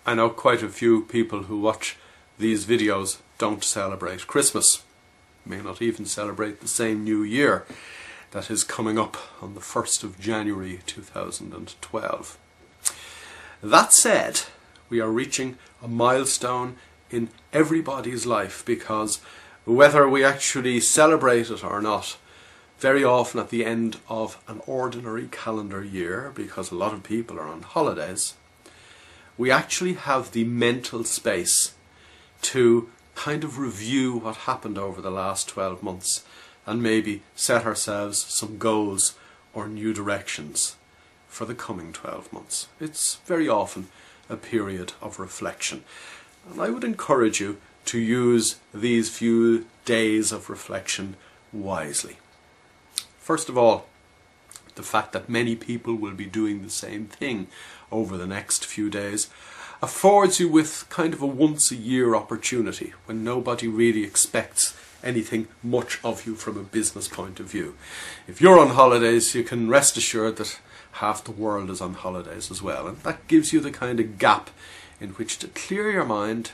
I know quite a few people who watch these videos don't celebrate Christmas, may not even celebrate the same New Year that is coming up on the 1st of January 2012. That said, we are reaching a milestone in everybody's life, because whether we actually celebrate it or not, very often at the end of an ordinary calendar year, because a lot of people are on holidays, we actually have the mental space to kind of review what happened over the last 12 months and maybe set ourselves some goals or new directions for the coming 12 months. It's very often a period of reflection, and I would encourage you to use these few days of reflection wisely. First of all, the fact that many people will be doing the same thing over the next few days affords you with kind of a once-a-year opportunity when nobody really expects anything much of you from a business point of view. If you're on holidays, you can rest assured that half the world is on holidays as well, and that gives you the kind of gap in which to clear your mind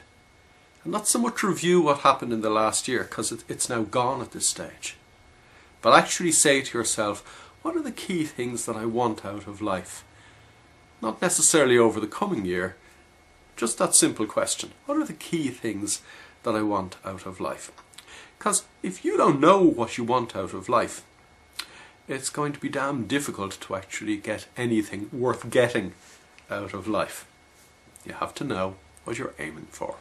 and not so much review what happened in the last year, because it's now gone at this stage, but actually say to yourself, what are the key things that I want out of life? Not necessarily over the coming year, just that simple question. What are the key things that I want out of life? Because if you don't know what you want out of life, it's going to be damn difficult to actually get anything worth getting out of life. You have to know what you're aiming for.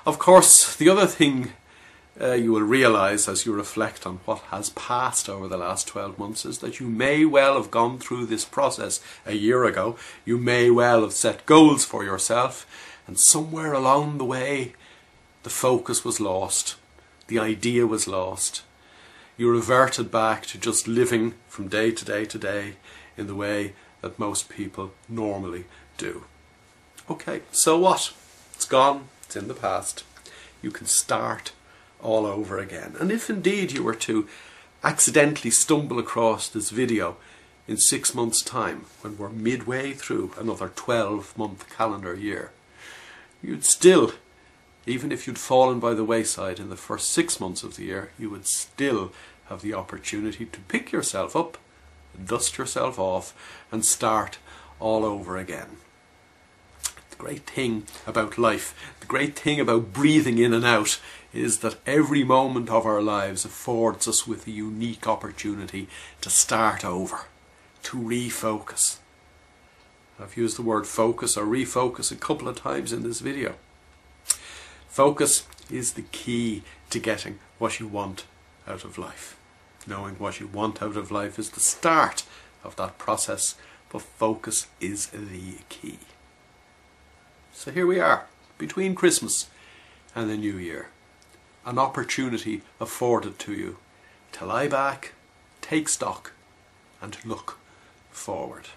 Of course, the other thing you will realise as you reflect on what has passed over the last 12 months is that you may well have gone through this process a year ago. You may well have set goals for yourself, and somewhere along the way the focus was lost, the idea was lost. You reverted back to just living from day to day to day in the way that most people normally do. Okay, so what? It's gone, it's in the past. You can start all over again. And if indeed you were to accidentally stumble across this video in 6 months' time, when we're midway through another 12-month calendar year, you'd still, even if you'd fallen by the wayside in the first 6 months of the year, you would still have the opportunity to pick yourself up, dust yourself off, and start all over again. The great thing about life, the great thing about breathing in and out, is that every moment of our lives affords us with a unique opportunity to start over, to refocus. I've used the word focus or refocus a couple of times in this video. Focus is the key to getting what you want out of life. Knowing what you want out of life is the start of that process, but focus is the key. So here we are, between Christmas and the New Year. An opportunity afforded to you to lie back, take stock, and look forward.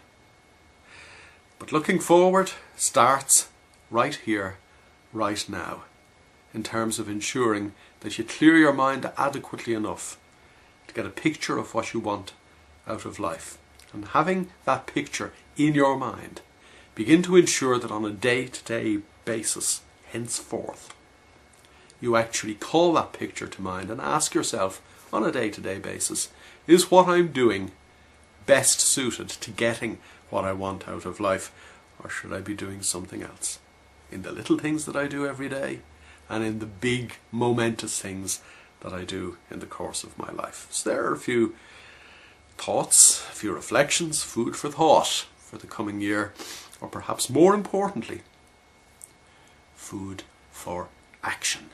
But looking forward starts right here, right now, in terms of ensuring that you clear your mind adequately enough to get a picture of what you want out of life. And having that picture in your mind, begin to ensure that on a day-to-day basis, henceforth, you actually call that picture to mind and ask yourself on a day-to-day basis, is what I'm doing best suited to getting what I want out of life, or should I be doing something else? In the little things that I do every day, and in the big momentous things that I do in the course of my life. So there are a few thoughts, a few reflections, food for thought for the coming year, or perhaps more importantly, food for action.